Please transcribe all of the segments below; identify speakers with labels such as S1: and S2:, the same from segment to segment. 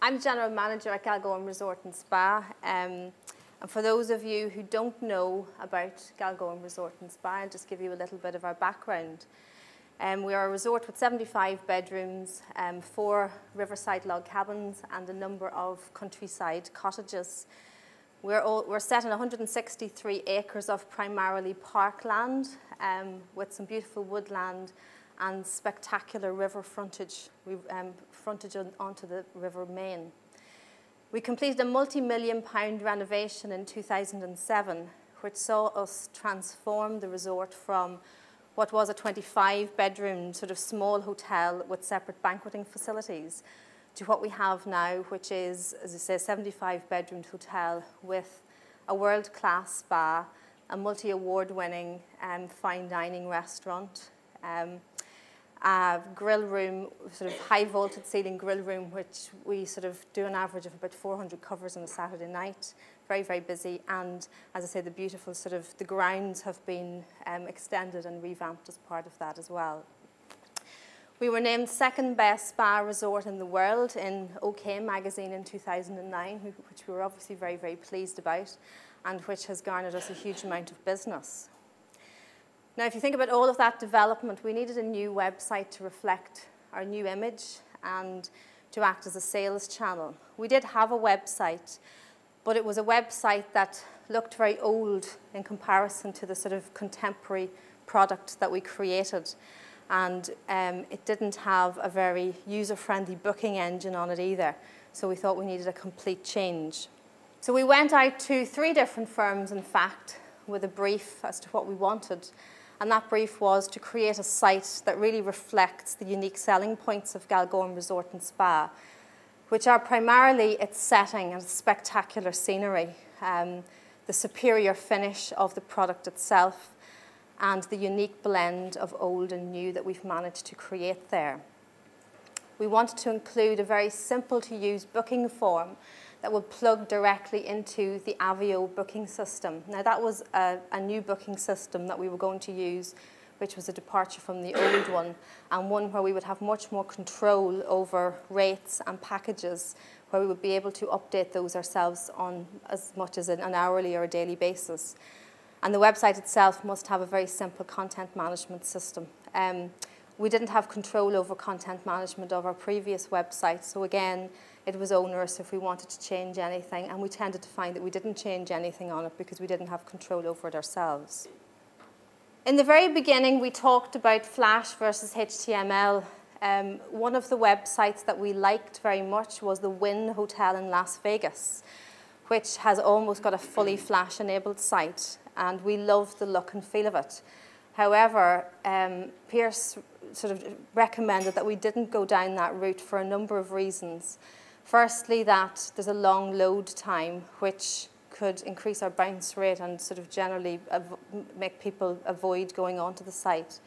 S1: I'm General Manager at Galgorm Resort and Spa. And for those of you who don't know about Galgorm Resort and Spa, I'll just give you a little bit of our background. We are a resort with 75 bedrooms, 4 riverside log cabins, and a number of countryside cottages. We're set on 163 acres of primarily parkland, with some beautiful woodland and spectacular river frontage, frontage onto the River Main. We completed a multi-million-pound renovation in 2007, which saw us transform the resort from what was a 25-bedroom sort of small hotel with separate banqueting facilities to what we have now, which is, as I say, a 75-bedroom hotel with a world-class spa, a multi-award-winning fine dining restaurant, a grill room, sort of high-vaulted ceiling grill room, which we sort of do an average of about 400 covers on a Saturday night. Very, very busy. And as I say, the beautiful sort of, the grounds have been extended and revamped as part of that as well. We were named second best spa resort in the world in OK magazine in 2009, which we were obviously very, very pleased about, and which has garnered us a huge amount of business. Now, if you think about all of that development, we needed a new website to reflect our new image and to act as a sales channel. We did have a website, but it was a website that looked very old in comparison to the sort of contemporary product that we created. And it didn't have a very user-friendly booking engine on it either. So we thought we needed a complete change. So we went out to 3 different firms, in fact, with a brief as to what we wanted. And that brief was to create a site that really reflects the unique selling points of Galgorm Resort and Spa, which are primarily its setting and spectacular scenery, the superior finish of the product itself, and the unique blend of old and new that we've managed to create there. We wanted to include a very simple-to-use booking form that would plug directly into the Avio booking system. Now, that was a new booking system that we were going to use, which was a departure from the old one, and one where we would have much more control over rates and packages, where we would be able to update those ourselves on as much as an hourly or a daily basis. And the website itself must have a very simple content management system. We didn't have control over content management of our previous website, so again, it was onerous if we wanted to change anything, and we tended to find that we didn't change anything on it because we didn't have control over it ourselves. In the very beginning, we talked about Flash versus HTML. One of the websites that we liked very much was the Wynn Hotel in Las Vegas, which has almost got a fully Flash-enabled site, and we love the look and feel of it. However, Pierce sort of recommended that we didn't go down that route for a number of reasons. Firstly, that there's a long load time, which could increase our bounce rate and sort of generally make people avoid going onto the site.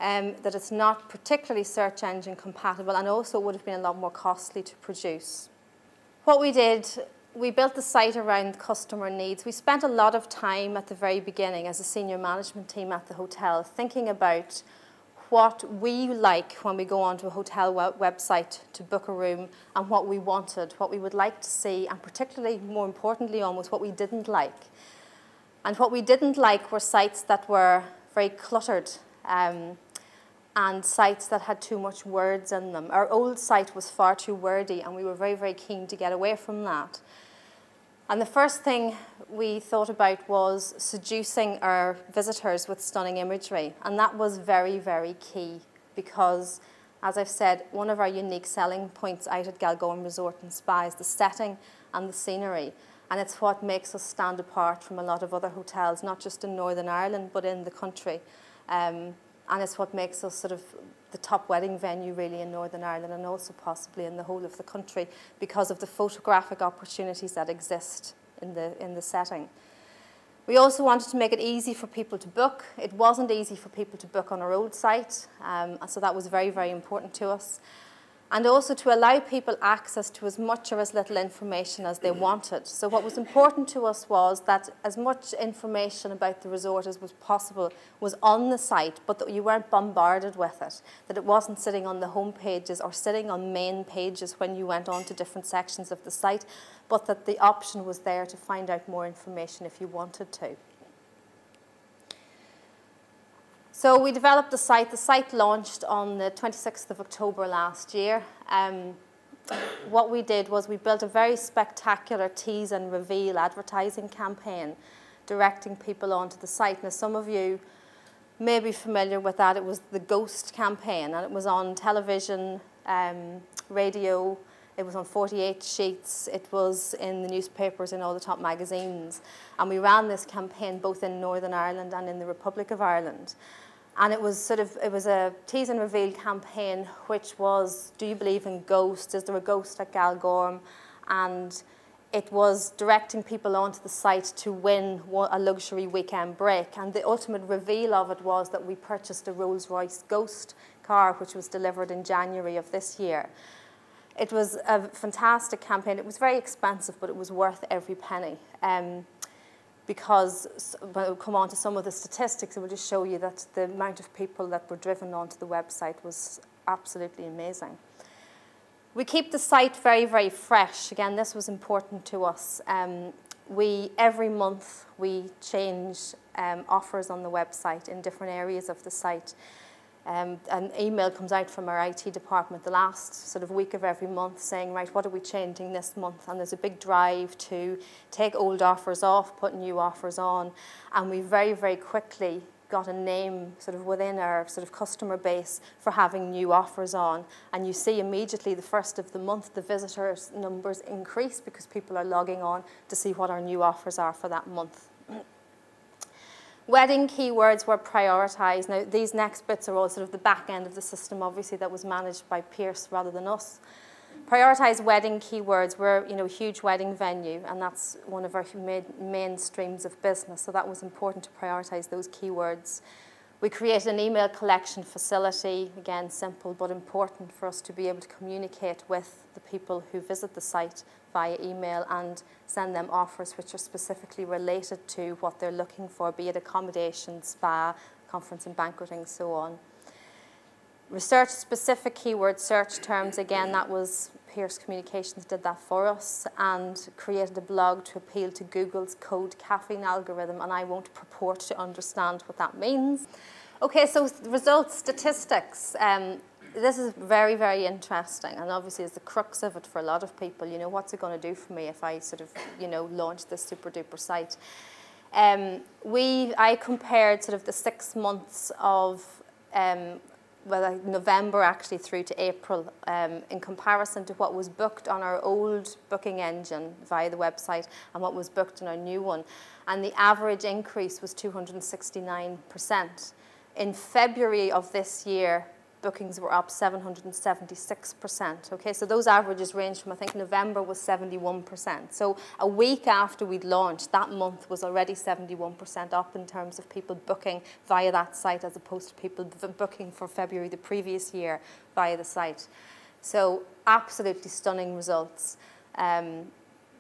S1: That it's not particularly search engine compatible, and also would have been a lot more costly to produce. What we did, we built the site around customer needs. We spent a lot of time at the very beginning as a senior management team at the hotel thinking about what we like when we go onto a hotel website to book a room, and what we wanted, what we would like to see, and particularly, more importantly almost, what we didn't like. And what we didn't like were sites that were very cluttered and sites that had too much words in them. Our old site was far too wordy, and we were very, very keen to get away from that. And the first thing we thought about was seducing our visitors with stunning imagery. And that was very, very key because, as I've said, one of our unique selling points out at Galgorm Resort and Spa is the setting and the scenery. And it's what makes us stand apart from a lot of other hotels, not just in Northern Ireland, but in the country. And it's what makes us sort of the top wedding venue really in Northern Ireland, and also possibly in the whole of the country, because of the photographic opportunities that exist in the setting. We also wanted to make it easy for people to book. It wasn't easy for people to book on our old site, so that was very, very important to us. and also to allow people access to as much or as little information as they wanted. So what was important to us was that as much information about the resort as was possible was on the site, but that you weren't bombarded with it, that it wasn't sitting on the home pages or sitting on main pages when you went on to different sections of the site, but that the option was there to find out more information if you wanted to. So we developed the site. The site launched on the 26th of October last year. What we did was we built a very spectacular tease and reveal advertising campaign directing people onto the site. Now, some of you may be familiar with that. It was the Ghost campaign, and it was on television, radio. It was on 48 sheets. It was in the newspapers, in all the top magazines. And we ran this campaign both in Northern Ireland and in the Republic of Ireland. And it was a tease and reveal campaign, which was, do you believe in ghosts? Is there a ghost at Galgorm? And it was directing people onto the site to win a luxury weekend break. And the ultimate reveal of it was that we purchased a Rolls-Royce Ghost car, which was delivered in January of this year. It was a fantastic campaign. It was very expensive, but it was worth every penny. Because when we'll come on to some of the statistics, it will just show you that the amount of people that were driven onto the website was absolutely amazing. We keep the site very, very fresh. Again, this was important to us. Every month we change offers on the website in different areas of the site. An email comes out from our IT department the last sort of week of every month saying, right, what are we changing this month? And there's a big drive to take old offers off, put new offers on. And we very, very quickly got a name sort of within our sort of customer base for having new offers on. And you see immediately the first of the month, the visitors numbers increase because people are logging on to see what our new offers are for that month. Wedding keywords were prioritised. Now, these next bits are all sort of the back end of the system, obviously, that was managed by Pierce rather than us. Prioritised wedding keywords were, a huge wedding venue, and that's one of our main streams of business, so that was important to prioritise those keywords. We created an email collection facility, again, simple but important for us to be able to communicate with the people who visit the site via email and send them offers which are specifically related to what they're looking for, be it accommodation, spa, conference and banqueting, so on. Research specific keyword search terms, again, that was Pierce Communications did that for us and created a blog to appeal to Google's code caffeine algorithm, and I won't purport to understand what that means. Okay, so results, statistics. This is very, very interesting, and obviously is the crux of it for a lot of people. What's it going to do for me if I sort of, launch this super duper site? I compared sort of the 6 months of November actually through to April in comparison to what was booked on our old booking engine via the website and what was booked in our new one. And the average increase was 269%. In February of this year, bookings were up 776%. Okay, so those averages range from, I think, November was 71%. So a week after we'd launched, that month was already 71% up in terms of people booking via that site as opposed to people booking for February the previous year via the site. So absolutely stunning results.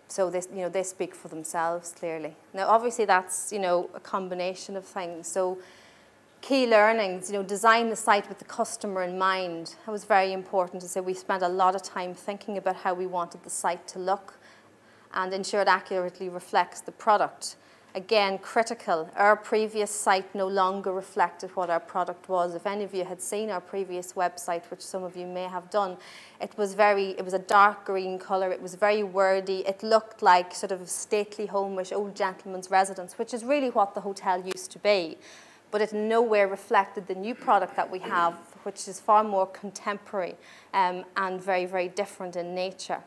S1: So they speak for themselves clearly. Now, obviously, that's a combination of things. So key learnings, design the site with the customer in mind. That was very important to say. We spent a lot of time thinking about how we wanted the site to look and ensure it accurately reflects the product. Again, critical. Our previous site no longer reflected what our product was. If any of you had seen our previous website, which some of you may have done, it was a dark green colour. It was very wordy. It looked like sort of stately, homeish, old gentleman's residence, which is really what the hotel used to be. But it nowhere reflected the new product that we have, which is far more contemporary and very, very different in nature.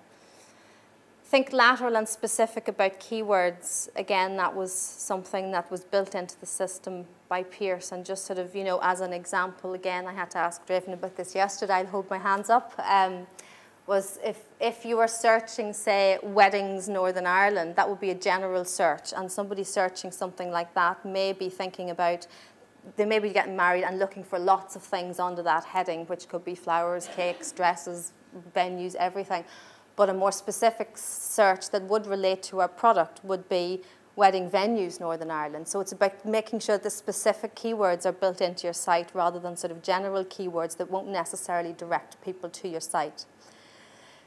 S1: Think lateral and specific about keywords. Again, that was something that was built into the system by Pierce, and just sort of, as an example, again, I had to ask Draven about this yesterday, I'll hold my hands up, was if you were searching, say, weddings Northern Ireland, that would be a general search, and somebody searching something like that may be thinking about, they may be getting married and looking for lots of things under that heading, which could be flowers, cakes, dresses, venues, everything. But a more specific search that would relate to our product would be wedding venues Northern Ireland. So it's about making sure the specific keywords are built into your site rather than sort of general keywords that won't necessarily direct people to your site.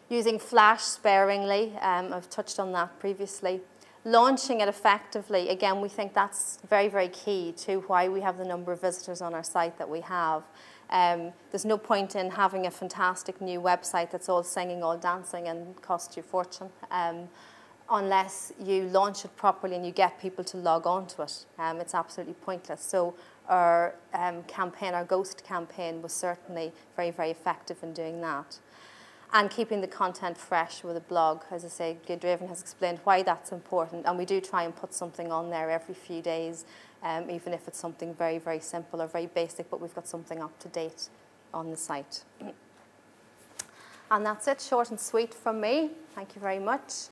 S1: Using Flash sparingly, I've touched on that previously. Launching it effectively, again, we think that's very, very key to why we have the number of visitors on our site that we have. There's no point in having a fantastic new website that's all singing, all dancing and costs you a fortune unless you launch it properly and you get people to log on to it. It's absolutely pointless. So our campaign, our ghost campaign, was certainly very, very effective in doing that. And keeping the content fresh with a blog. As I say, Draven has explained why that's important, and we do try and put something on there every few days, even if it's something very, very simple or very basic, but we've got something up to date on the site. And that's it, short and sweet from me. Thank you very much.